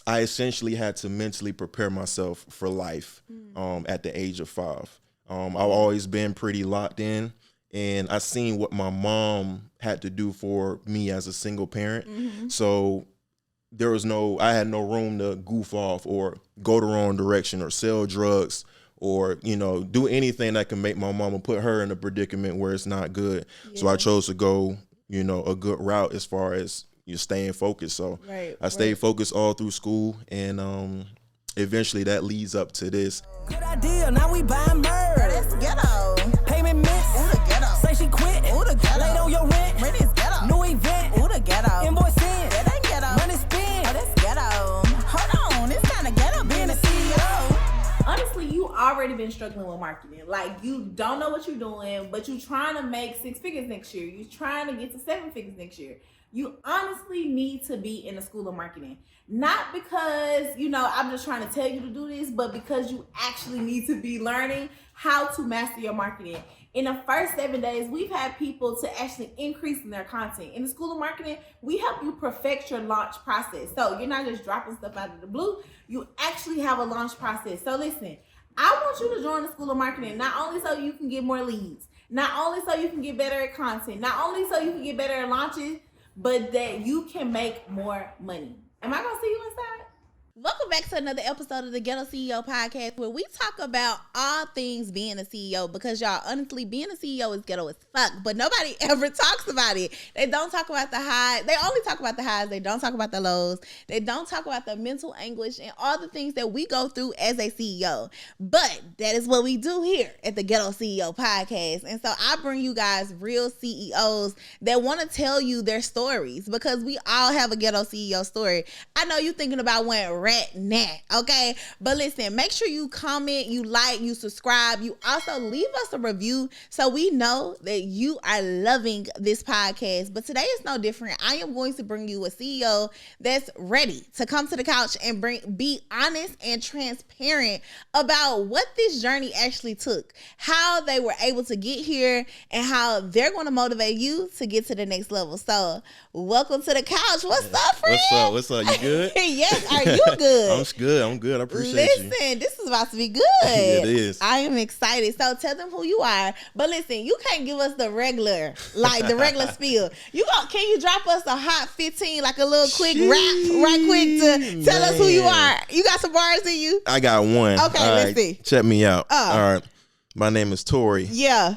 I essentially had to mentally prepare myself for life at the age of 5. I've always been pretty locked in, and I seen what my mom had to do for me as a single parent. So I had no room to goof off or go the wrong direction or sell drugs or, do anything that can make my mama put her in a predicament where it's not good. Yeah. So I chose to go, a good route as far as you're staying focused. So I stayed focused all through school, and eventually that leads up to this. Good idea, now we buying merch. That's ghetto. Payment miss. Ooh, the ghetto. Say she quit. Ooh, the ghetto. Late on your rent. Rent is ghetto. New event. Ooh, the ghetto. Invoice in. That ain't ghetto. Money spin. Oh, that's ghetto. Hold on, it's kind of ghetto being a CEO. Honestly, you already been struggling with marketing. Like, you don't know what you're doing, but you're trying to make 6 figures next year. You're trying to get to 7 figures next year. You honestly need to be in the school of marketing. Not because, I'm just trying to tell you to do this, but because you actually need to be learning how to master your marketing. In the first 7 days, we've had people to actually increase in their content. In the school of marketing, we help you perfect your launch process. So you're not just dropping stuff out of the blue. You actually have a launch process. So listen, I want you to join the school of marketing, not only so you can get more leads, not only so you can get better at content, not only so you can get better at launches, but that you can make more money. Am I going to see you inside? Welcome back to another episode of the Ghetto CEO Podcast, where we talk about all things being a CEO, because y'all, honestly, being a CEO is ghetto as fuck, but nobody ever talks about it. They don't talk about the highs. They only talk about the highs. They don't talk about the lows. They don't talk about the mental anguish and all the things that we go through as a CEO. But that is what we do here at the Ghetto CEO Podcast. And so I bring you guys real CEOs that want to tell you their stories, because we all have a Ghetto CEO story. I know you're thinking about when okay, but listen, make sure you comment, you like, you subscribe, you also leave us a review so we know that you are loving this podcast. But today is no different. I am going to bring you a CEO that's ready to come to the couch and be honest and transparent about what this journey actually took, how they were able to get here, and how they're going to motivate you to get to the next level. So welcome to the couch. What's up, friend? What's up? You good? Yes, are you good? I'm good. I appreciate you. Listen, this is about to be good. It is. I am excited. So tell them who you are. But listen, you can't give us the regular spiel. Can you drop us a hot 15, like a little quick rap right quick to tell us who you are? You got some bars in you? I got one. Okay, let's see. Check me out. All right. My name is Torrey. Yeah.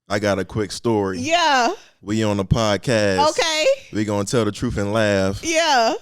I got a quick story. Yeah. We on the podcast. Okay. We gonna tell the truth and laugh. Yeah.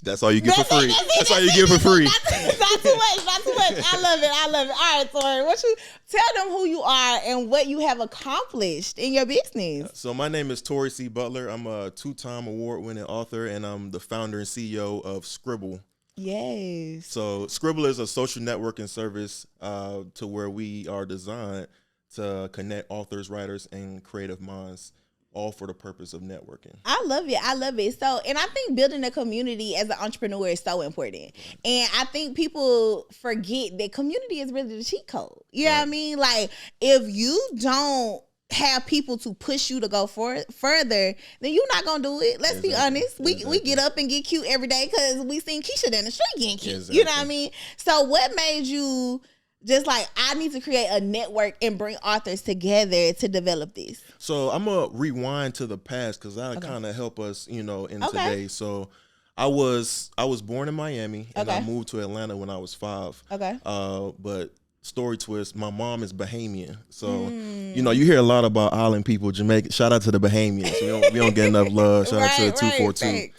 That's all you get for free. That's all you get for free. Not too much. I love it. All right, Torrey, tell them who you are and what you have accomplished in your business. So my name is Torrey C. Butler. I'm a 2-time award-winning author, and I'm the founder and CEO of Scribble. Yes. So Scribble is a social networking service to where we are designed to connect authors, writers, and creative minds, all for the purpose of networking. I love it. So, and I think building a community as an entrepreneur is so important. And I think people forget that community is really the cheat code. You know what I mean? Like, if you don't have people to push you to go further, then you're not gonna do it. Let's be honest. We get up and get cute every day because we seen Keisha down the street getting cute. You know what I mean? So what made you just like, I need to create a network and bring authors together to develop this? So I'm going to rewind to the past because that kind of help us, in today. So I was born in Miami and I moved to Atlanta when I was 5. Okay. But story twist, my mom is Bahamian. So, you hear a lot about island people, Jamaica. Shout out to the Bahamians. We don't get enough love. Shout out to the 242. Right.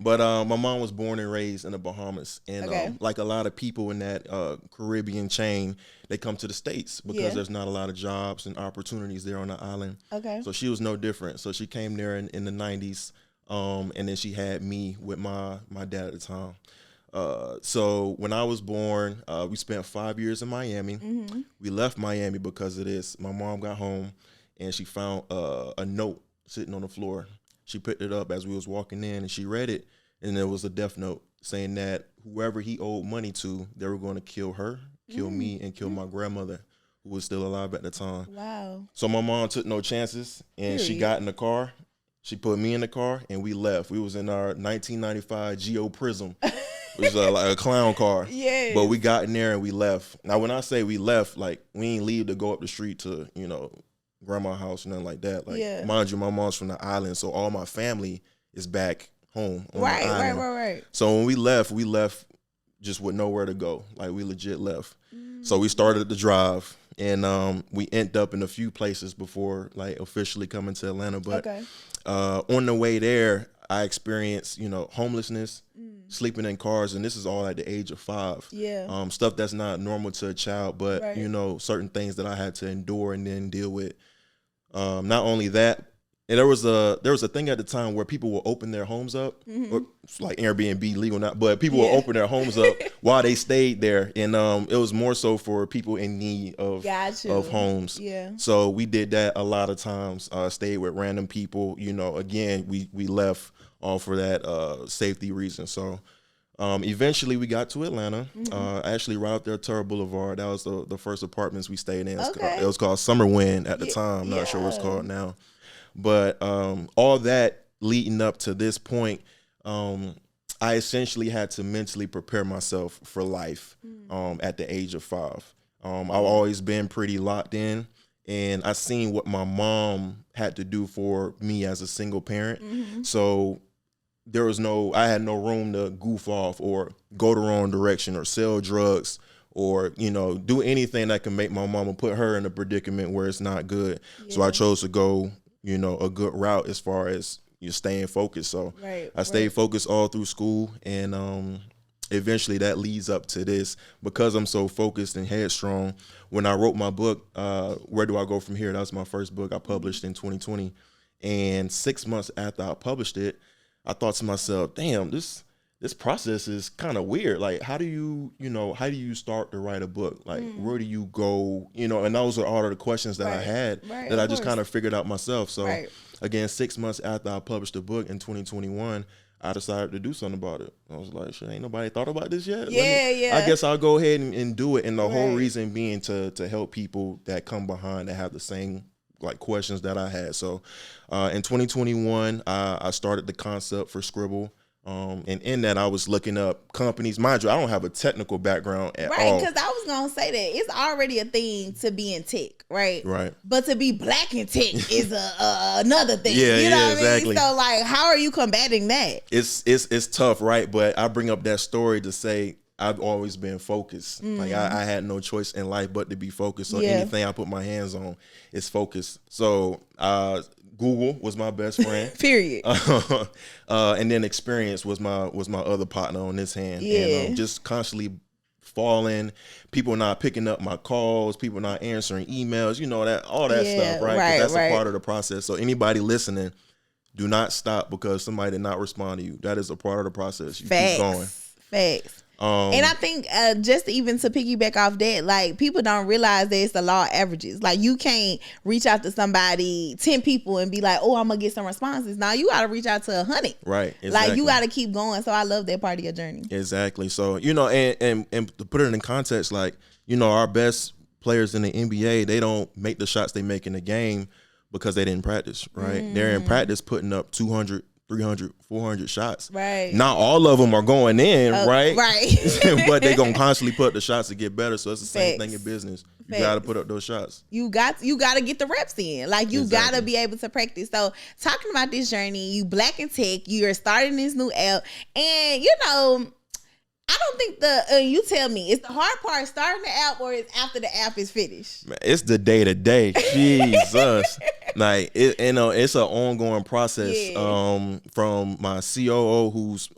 But my mom was born and raised in the Bahamas. And like a lot of people in that Caribbean chain, they come to the States because there's not a lot of jobs and opportunities there on the island. Okay. So she was no different. So she came there in the 90s. And then she had me with my dad at the time. So when I was born, we spent 5 years in Miami. Mm-hmm. We left Miami because of this. My mom got home and she found a note sitting on the floor. She picked it up as we was walking in and she read it, and there was a death note saying that whoever he owed money to, they were going to kill her, kill me, and kill my grandmother, who was still alive at the time. Wow. So my mom took no chances, and she got in the car She put me in the car and we left. We was in our 1995 Geo Prism. It was like a clown car. Yeah. But we got in there and we left. Now, when I say we left, like, we ain't leave to go up the street to, you know, grandma's house or nothing like that. Like, mind you, my mom's from the island, so all my family is back home on the island. Right. So when we left just with nowhere to go. Like, we legit left. So we started the drive, and we ended up in a few places before, like, officially coming to Atlanta. But on the way there, I experienced, you know, homelessness, sleeping in cars, and this is all at the age of 5. Yeah. Stuff that's not normal to a child, but, you know, certain things that I had to endure and then deal with. Not only that, and there was a thing at the time where people will open their homes up, or it's like Airbnb, legal not, but people will open their homes up while they stayed there, and it was more so for people in need of homes. Yeah. So we did that a lot of times. Stayed with random people. You know, again, we left all for that safety reason. So eventually we got to Atlanta. Actually, right up there, Torrey Boulevard. That was the first apartments we stayed in. It was called Summer Wind at the time. Not sure what it's called now. But all that leading up to this point, I essentially had to mentally prepare myself for life at the age of 5. I've always been pretty locked in, and I seen what my mom had to do for me as a single parent. So I had no room to goof off or go the wrong direction or sell drugs or, you know, do anything that can make my mama put her in a predicament where it's not good. So I chose to go, you know, a good route as far as you staying focused. So I stayed focused all through school, and eventually that leads up to this. Because I'm so focused and headstrong, when I wrote my book, Where Do I Go From Here? That was my first book I published in 2020. And 6 months after I published it, I thought to myself, damn, this process is kind of weird. Like, how do you start to write a book? Like, where do you go? You know, and those are all of the questions that I had that I just kind of figured out myself. So again, 6 months after I published the book in 2021, I decided to do something about it. I was like, shit, ain't nobody thought about this yet? I guess I'll go ahead and do it. And the whole reason being to help people that come behind that have the same like questions that I had. So in 2021, I started the concept for Scribble. And in that, I was looking up companies. Mind you, I don't have a technical background at all. Right, because I was going to say that. It's already a thing to be in tech, right? Right. But to be black in tech is another thing. Yeah, you know what exactly. I mean? So, like, how are you combating that? It's tough, right? But I bring up that story to say I've always been focused. Like, I had no choice in life but to be focused. So anything I put my hands on is focused. So, Google was my best friend. Period. And then Experience was my other partner on this hand. Yeah. And just constantly falling, people not picking up my calls, people not answering emails, you know, all that stuff, right? 'Cause that's a part of the process. So anybody listening, do not stop because somebody did not respond to you. That is a part of the process. You keep going. Facts. And I think just even to piggyback off that, like, people don't realize that it's the law of averages. Like, you can't reach out to somebody, 10 people, and be like, oh, I'm going to get some responses. Now you got to reach out to 100. Right. Exactly. Like, you got to keep going. So I love that part of your journey. Exactly. So, you know, and to put it in context, like, you know, our best players in the NBA, they don't make the shots they make in the game because they didn't practice, right? They're in practice putting up 200, 300, 400 shots. Right. Not all of them are going in, right? Right. But they're going to constantly put the shots to get better. So it's the same thing in business. You got to put up those shots. You got to get the reps in. Like, you got to be able to practice. So talking about this journey, you black in tech, you're starting this new app. And, you know, I don't think you tell me, is the hard part starting the app or is after the app is finished? Man, it's the day to day. Jesus. Like, it's an ongoing process. From my COO, who's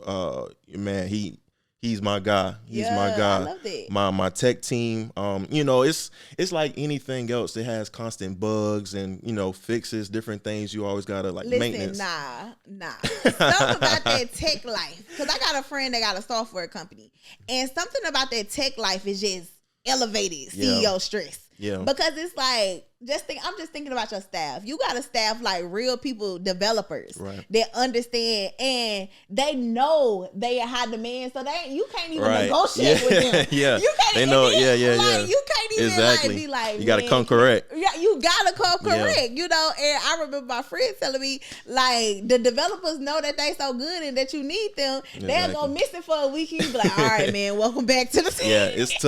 man, he's my guy. He's my guy. I love that. My tech team. You know, it's like anything else. It has constant bugs and, you know, fixes, different things. You always gotta maintenance. Nah. Something about that tech life. Because I got a friend that got a software company, and something about that tech life is just elevated CEO stress. Yeah. Because it's like, I'm just thinking about your staff. You got a staff like real people, developers that understand, and they know they are high demand, so you can't even negotiate with them. Yeah. You can't they know. You can't even like be like, you gotta come correct. Yeah, you gotta come correct, you know. And I remember my friends telling me, like, the developers know that they so good and that you need them. They'll go miss it for a week. You be like, all right, man, welcome back to the team. Yeah, it's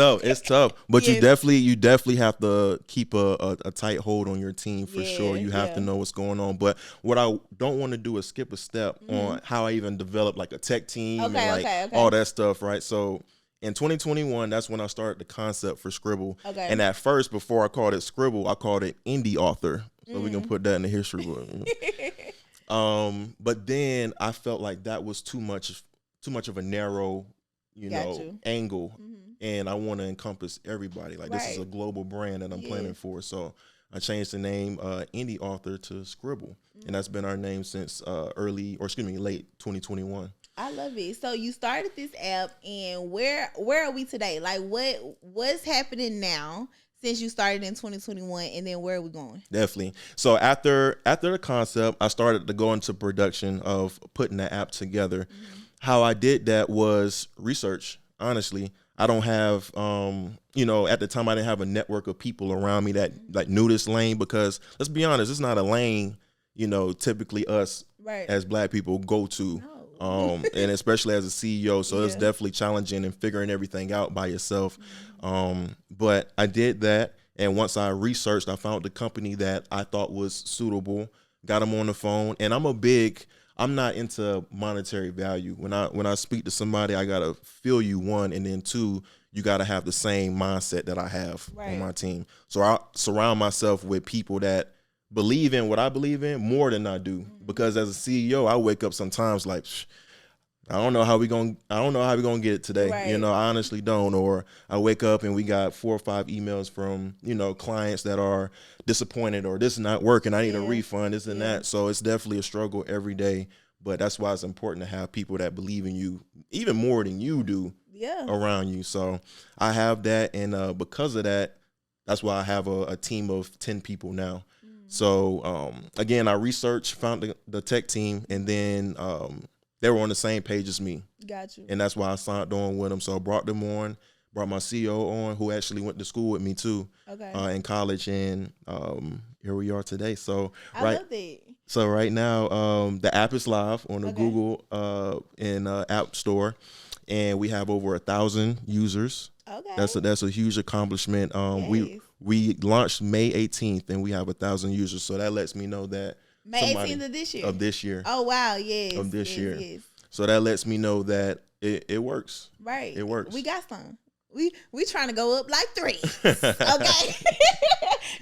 tough. But you definitely have to keep a tight hold on your team for sure. You have to know what's going on. But what I don't want to do is skip a step on how I even developed like a tech team and all that stuff, right? So in 2021, that's when I started the concept for Scribble. Okay. And at first, before I called it Scribble, I called it Indie Author. So we can put that in the history book. But then I felt like that was too much of a narrow, angle. And I want to encompass everybody. Like this is a global brand that I'm planning for. So I changed the name Indie Author to Scribble. And that's been our name since late 2021. I love it. So you started this app, and where are we today? Like what's happening now since you started in 2021, and then where are we going? Definitely. So after the concept, I started to go into production of putting the app together. How I did that was research. Honestly, I don't have at the time I didn't have a network of people around me that like knew this lane, because let's be honest, it's not a lane typically us as Black people go to. No. And especially as a CEO, so it's definitely challenging and figuring everything out by yourself. But I did that, and once I researched, I found the company that I thought was suitable, got them on the phone, and I'm not into monetary value. When I speak to somebody, I gotta feel you, one, and then two, you gotta have the same mindset that I have on my team. So I surround myself with people that believe in what I believe in more than I do, because as a CEO, I wake up sometimes like, I don't know how we gonna get it today. I honestly don't. Or I wake up and we got 4 or 5 emails from clients that are disappointed, or this is not working, I need a refund, this and that. So it's definitely a struggle every day. But that's why it's important to have people that believe in you even more than you do around you. So I have that, and because of that, that's why I have a team of 10 people now. So, again, I researched, found the tech team, and then they were on the same page as me. Got you. And that's why I signed on with them. So I brought them on, brought my CEO on, who actually went to school with me too, in college, and here we are today. So I love it. So right now, the app is live on the Google and App Store, and we have over 1,000 users. Okay. That's a huge accomplishment. We launched May 18th, and we have 1,000 users. So that lets me know that May 18th of this year. Of this year. Oh wow, yes. Of this year. Yes. So that lets me know that it works. Right. It works. We got some. We trying to go up like 3. Okay.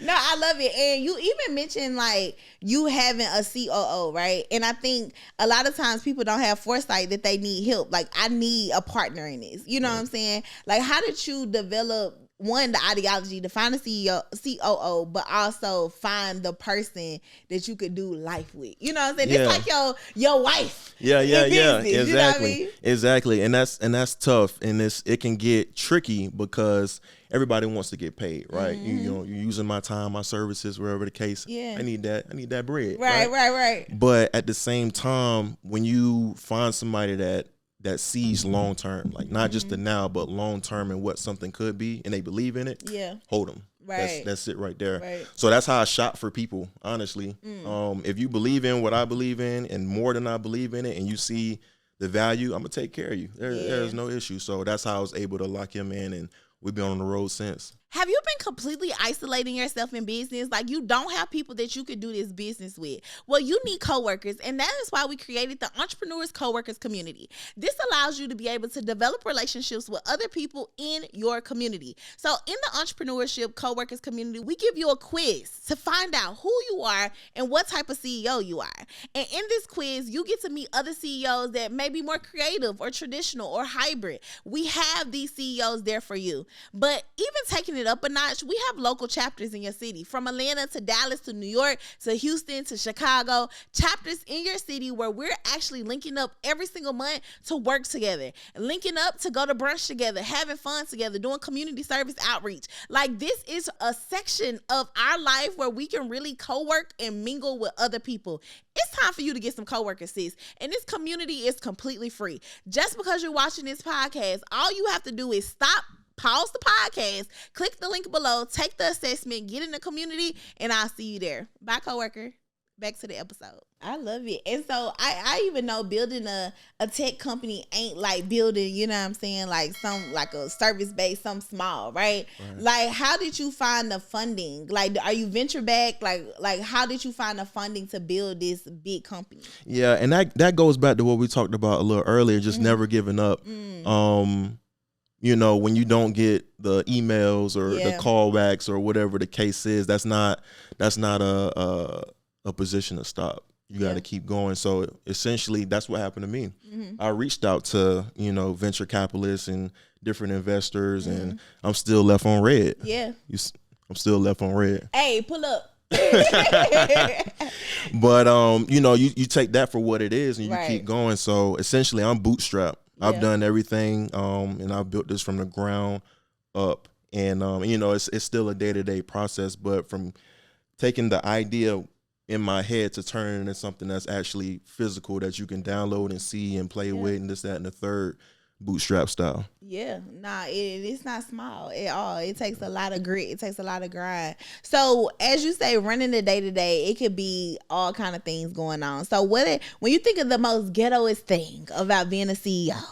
No, I love it. And you even mentioned like you having a COO, right? And I think a lot of times people don't have foresight that they need help. Like, I need a partner in this. You know what I'm saying? Like, how did you develop, one, the ideology to find a COO, but also find the person that you could do life with? You know what I'm saying? It's like your wife. Yeah. Business, exactly. You know what I mean? Exactly. And that's tough. And it can get tricky because everybody wants to get paid, right? You're using my time, my services, wherever the case. Yeah. I need that bread. Right. But at the same time, when you find somebody that sees long term, like not just the now, but long term and what something could be, and they believe in it, hold them. Right. That's it right there. Right. So that's how I shop for people, honestly. If you believe in what I believe in and more than I believe in it, and you see the value, I'm going to take care of you. There's no issue. So that's how I was able to lock him in, and we've been on the road since. Have you been completely isolating yourself in business? Like, you don't have people that you could do this business with. Well, you need coworkers, and that is why we created the Entrepreneurs Coworkers Community. This allows you to be able to develop relationships with other people in your community. So in the Entrepreneurship Coworkers Community, we give you a quiz to find out who you are and what type of CEO you are. And in this quiz, you get to meet other CEOs that may be more creative or traditional or hybrid. We have these CEOs there for you. But even taking it up a notch, we have local chapters in your city, from Atlanta to Dallas to New York to Houston to Chicago, chapters in your city where we're actually linking up every single month to work together, linking up to go to brunch together, having fun together, doing community service outreach. Like, this is a section of our life where we can really co-work and mingle with other people. It's time for you to get some coworkers, sis. And this community is completely free. Just because you're watching this podcast, all you have to do is stop, pause the podcast, click the link below, take the assessment, get in the community, and I'll see you there. Bye, coworker. Back to the episode. I love it. And so I even know building a tech company ain't like building, you know what I'm saying, like a service based, something small, right? Like, how did you find the funding? Like, are you venture back? Like how did you find the funding to build this big company? Yeah, and that goes back to what we talked about a little earlier, just never giving up. You know, when you don't get the emails or the callbacks or whatever the case is, that's not a position to stop. You got to keep going. So essentially, that's what happened to me. I reached out to, you know, venture capitalists and different investors, and I'm still left on red. Yeah. I'm still left on red. Hey, pull up. But, you know, you take that for what it is and you keep going. So essentially, I'm bootstrapped. I've done everything, and I've built this from the ground up. And, you know, it's still a day-to-day process. But from taking the idea in my head to turn it into something that's actually physical that you can download and see and play with and this, that, and the third, bootstrap style. Yeah, nah, it's not small at all. It takes a lot of grit. It takes a lot of grind. So as you say, running the day-to-day, it could be all kind of things going on. So when you think of the most ghettoest thing about being a CEO,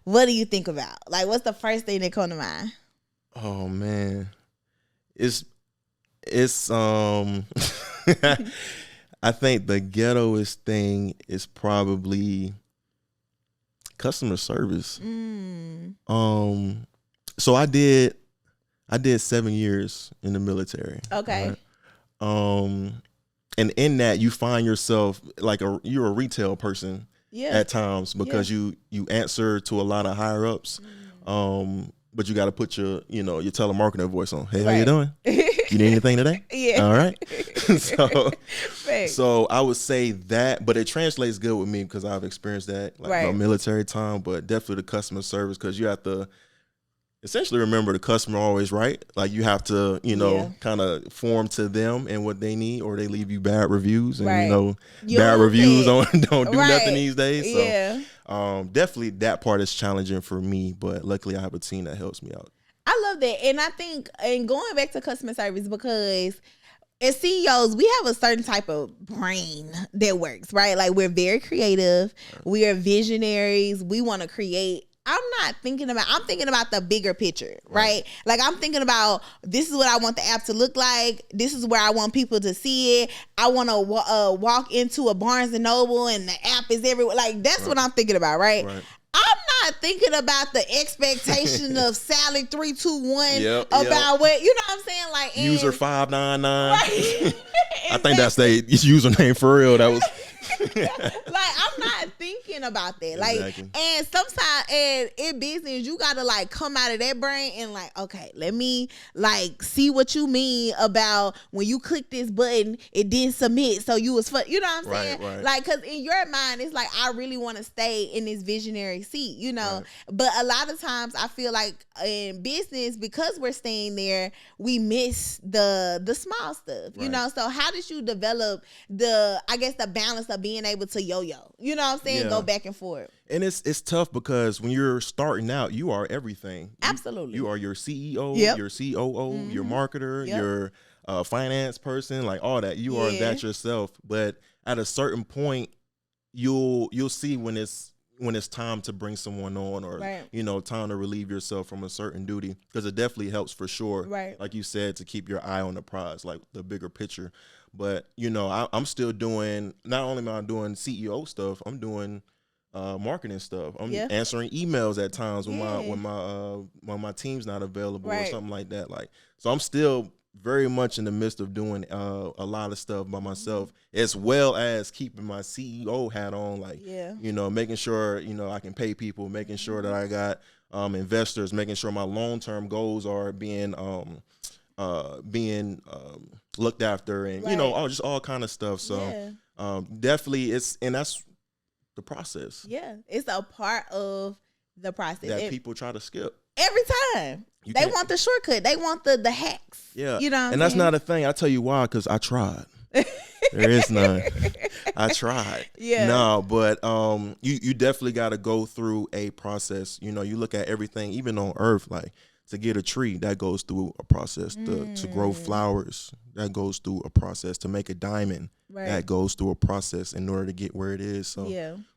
what do you think about? Like, what's the first thing that comes to mind? Oh, man. It's I think the ghettoest thing is probably customer service. So I did 7 years in the military. Okay. Right? And in that, you find yourself like you're a retail person at times because you answer to a lot of higher ups. But you got to put your telemarketer voice on. Hey, how you doing? You need anything today? Yeah. All right. So I would say that, but it translates good with me because I've experienced that, like my military time, but definitely the customer service, because you have to essentially remember the customer always right. Like you have to, kind of form to them and what they need, or they leave you bad reviews, and bad reviews don't do nothing these days. So definitely that part is challenging for me, but luckily I have a team that helps me out. I love that. And I think, and going back to customer service, because as CEOs, we have a certain type of brain that works, right? Like we're very creative. We are visionaries. We want to create. I'm thinking about the bigger picture, right? Like I'm thinking about, this is what I want the app to look like. This is where I want people to see it. I want to walk into a Barnes & Noble and the app is everywhere. Like that's what I'm thinking about, right? I'm not thinking about the expectation of Sally 321 about what, you know what I'm saying? Like user 599. I think that's their username for real. That was like I'm not thinking about that. Like and sometimes in business you gotta like come out of that brain and like, okay, let me like see what you mean about when you click this button it didn't submit, so you was you know what I'm saying? Like, cause in your mind it's like I really want to stay in this visionary seat, but a lot of times I feel like in business, because we're staying there, we miss the small stuff, you know. So how did you develop the balance of being able to yo-yo, you know what I'm saying, go back and forth? And it's tough because when you're starting out, you are everything. Absolutely. You are your CEO, your COO, your marketer, your finance person, like all that. You are that yourself. But at a certain point, you'll see when it's time to bring someone on, or time to relieve yourself from a certain duty, because it definitely helps for sure. Like you said, to keep your eye on the prize, like the bigger picture. But I'm still doing. Not only am I doing CEO stuff, I'm doing marketing stuff. I'm answering emails at times when my team's not available or something like that. Like, so I'm still very much in the midst of doing a lot of stuff by myself, as well as keeping my CEO hat on. Like, making sure I can pay people, making sure that I got investors, making sure my long-term goals are being looked after, and just all kind of stuff. So definitely that's the process. It's a part of the process that people try to skip every time. They want the shortcut. They want the hacks. And that's not a thing. I tell you why, because I tried. There is none. I tried. No, but you definitely got to go through a process. You look at everything, even on earth, like to get a tree, that goes through a process. To grow flowers, that goes through a process. To make a diamond, that goes through a process in order to get where it is. So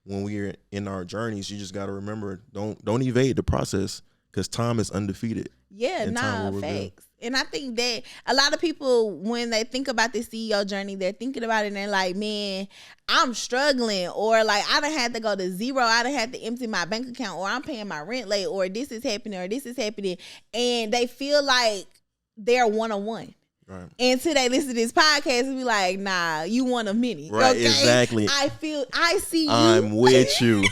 when we're in our journeys, you just got to remember, don't evade the process, because time is undefeated. Yeah, facts. And I think that a lot of people, when they think about this CEO journey, they're thinking about it and they're like, man, I'm struggling, or like, I done had to go to zero. I done had to empty my bank account, or I'm paying my rent late, or this is happening, or this is happening. And they feel like they're one-on-one. Right. And until they listen to this podcast and be like, nah, you one of many. Right, okay? Exactly. I see you. I'm with you.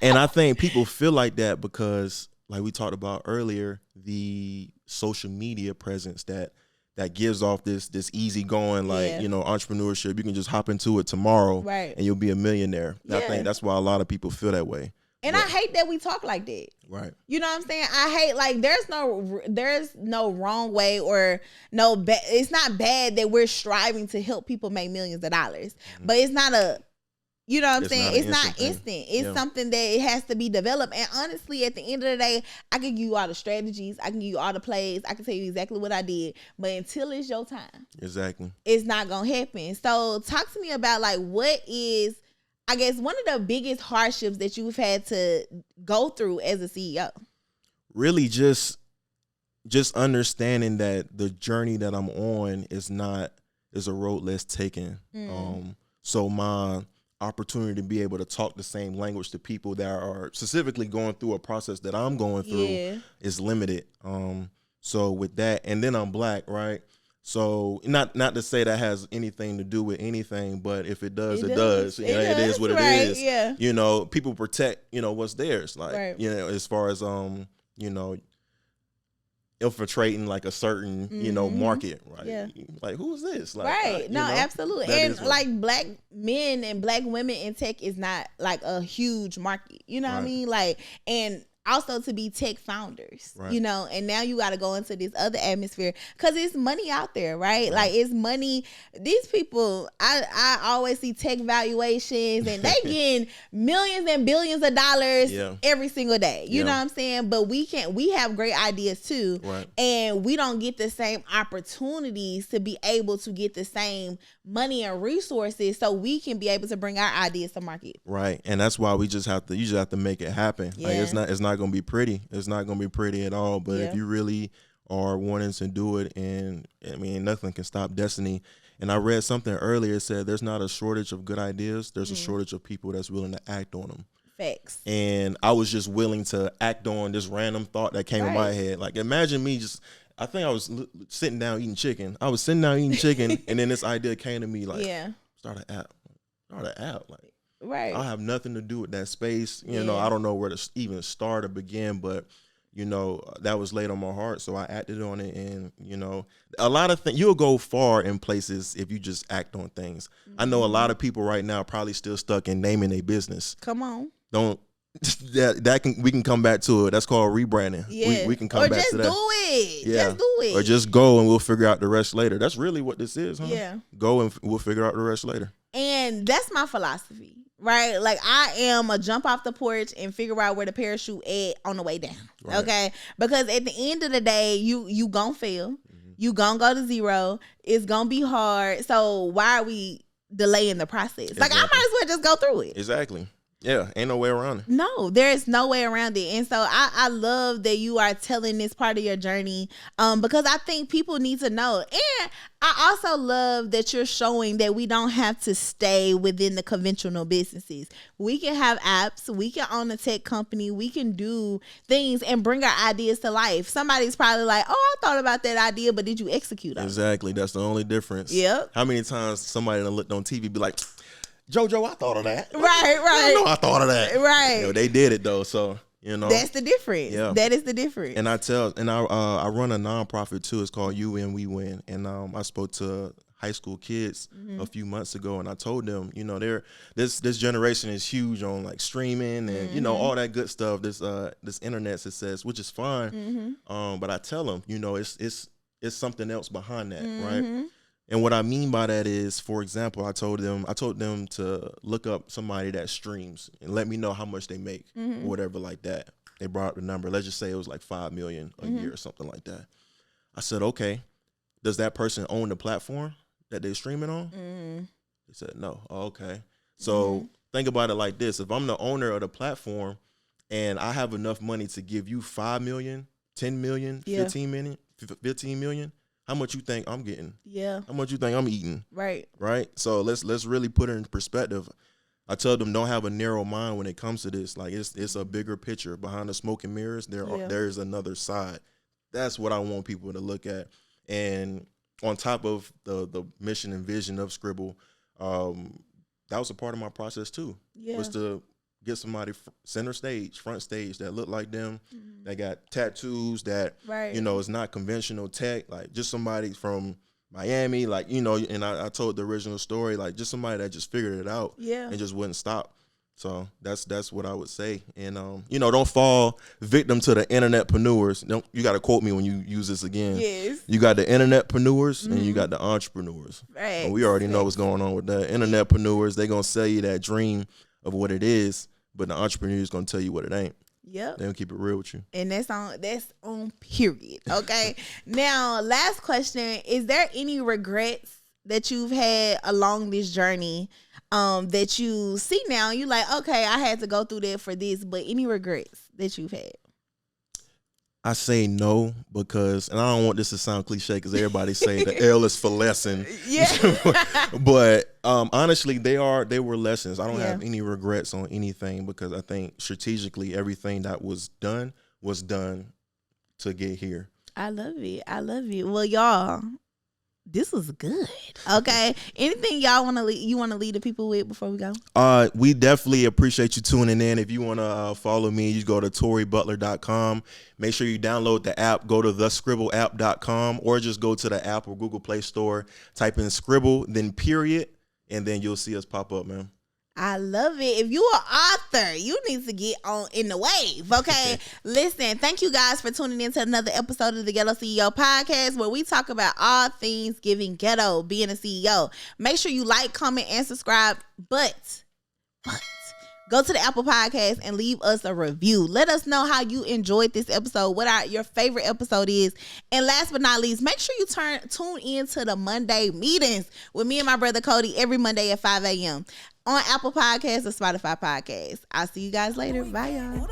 And I think people feel like that because, like we talked about earlier, the social media presence that gives off this easy going, like, entrepreneurship. You can just hop into it tomorrow, right, and you'll be a millionaire. Yeah. I think that's why a lot of people feel that way. And I hate that we talk like that. Right. You know what I'm saying? I hate, like, there's no wrong way or no it's not bad that we're striving to help people make millions of dollars. Mm-hmm. But it's not you know what I'm saying? It's not instant. It's something that it has to be developed. And honestly, at the end of the day, I can give you all the strategies. I can give you all the plays. I can tell you exactly what I did. But until it's your time, exactly, it's not going to happen. So talk to me about, like, what is, I guess, one of the biggest hardships that you've had to go through as a CEO? Really just understanding that the journey that I'm on is a road less taken. So my opportunity to be able to talk the same language to people that are specifically going through a process that I'm going through is limited. So with that, and then I'm Black, right? So not to say that has anything to do with anything, but if it does, it does. It is what it is. Yeah. People protect, what's theirs. Like, as far as infiltrating like a certain, market, right? Yeah. Like, who's this? Like, right. No, absolutely. And like, Black men and Black women in tech is not like a huge market. You know what I mean? Like, and also to be tech founders, and now you got to go into this other atmosphere because it's money out there, right? Like, it's money. These people, I always see tech valuations and they getting millions and billions of dollars every single day. You know what I'm saying? But we have great ideas too. Right. And we don't get the same opportunities to be able to get the same money and resources so we can be able to bring our ideas to market. Right. And that's why you just have to make it happen. Yeah. Like, it's not going to be pretty. It's not going to be pretty at all. But if you really are wanting to do it, and I mean, nothing can stop destiny. And I read something earlier, it said there's not a shortage of good ideas. There's a shortage of people that's willing to act on them. Facts. And I was just willing to act on this random thought that came in my head. Like, imagine me I think I was sitting down eating chicken. And then this idea came to me, like, start an app. Like, right. I'll have nothing to do with that space. I don't know where to even start or begin, but, that was laid on my heart. So I acted on it. And, a lot of things, you'll go far in places if you just act on things. I know a lot of people right now probably still stuck in naming a business. Come on. We can come back to it. That's called rebranding. Yeah. We can come back to that. Or just do it. Yeah. Just do it. Or just go and we'll figure out the rest later. That's really what this is, huh? Yeah. Go and we'll figure out the rest later. And that's my philosophy, right? Like, I am a jump off the porch and figure out where the parachute at on the way down. Right. Okay? Because at the end of the day, you gonna fail. Mm-hmm. You gonna go to zero. It's gonna be hard. So why are we delaying the process? Exactly. Like, I might as well just go through it. Exactly. Yeah, ain't no way around it. No, there's no way around it. And so I love that you are telling this part of your journey because I think people need to know. And I also love that you're showing that we don't have to stay within the conventional businesses. We can have apps. We can own a tech company. We can do things and bring our ideas to life. Somebody's probably like, oh, I thought about that idea, but did you execute on it? Exactly. That's the only difference. Yep. How many times somebody done looked on TV be like, JoJo, I thought of that. Right. I know I thought of that. Right. They did it though, so that's the difference. Yeah. That is the difference. And I run a nonprofit too. It's called You Win, We Win. And I spoke to high school kids a few months ago, and I told them, this generation is huge on like streaming and all that good stuff. This internet success, which is fine. But I tell them, it's something else behind that, right? And what I mean by that is, for example, I told them to look up somebody that streams and let me know how much they make or whatever like that. They brought up the number. Let's just say it was like $5 million a year or something like that. I said, okay, does that person own the platform that they're streaming on? They said, no. Oh, okay. So think about it like this. If I'm the owner of the platform and I have enough money to give you 5 million, 10 million, 15 million, how much you think I'm getting? Yeah. How much you think I'm eating? Right. So let's really put it in perspective. I tell them, don't have a narrow mind when it comes to this. Like it's a bigger picture. Behind the smoke and mirrors, there is another side. That's what I want people to look at. And on top of the mission and vision of Scribble, that was a part of my process too. Was to get somebody front stage that look like them, that got tattoos, that is not conventional tech, like just somebody from Miami, like, and I told the original story, like just somebody that just figured it out and just wouldn't stop. So that's what I would say. And, don't fall victim to the internetpreneurs. You got to quote me when you use this again. Yes. You got the internetpreneurs and you got the entrepreneurs. Right. And we already know what's going on with that. Internetpreneurs, they going to sell you that dream of what it is, but the entrepreneur is going to tell you what it ain't. Yep. They don't keep it real with you. And that's on period. Okay. Now, last question. Is there any regrets that you've had along this journey that you see now? You like, okay, I had to go through that for this, but any regrets that you've had? I say no because, and I don't want this to sound cliche because everybody say the L is for lesson. Yeah. But honestly, they were lessons. I don't have any regrets on anything because I think strategically everything that was done to get here. I love it. Well, y'all, this was good. Okay. Anything y'all want to lead the people with before we go? We definitely appreciate you tuning in. If you want to follow me, you go to TorreyButler.com. Make sure you download the app. Go to thescribbleapp.com or just go to the App or Google Play Store. Type in Scribble, then period, and then you'll see us pop up, man. I love it. If you are author, you need to get on in the wave, okay? Listen, thank you guys for tuning in to another episode of the Ghetto CEO Podcast, where we talk about all things giving ghetto, being a CEO. Make sure you like, comment, and subscribe, but go to the Apple Podcast and leave us a review. Let us know how you enjoyed this episode, what your favorite episode is. And last but not least, make sure you tune in to the Monday meetings with me and my brother Cody every Monday at 5 a.m. on Apple Podcasts or Spotify Podcasts. I'll see you guys later. Bye, y'all.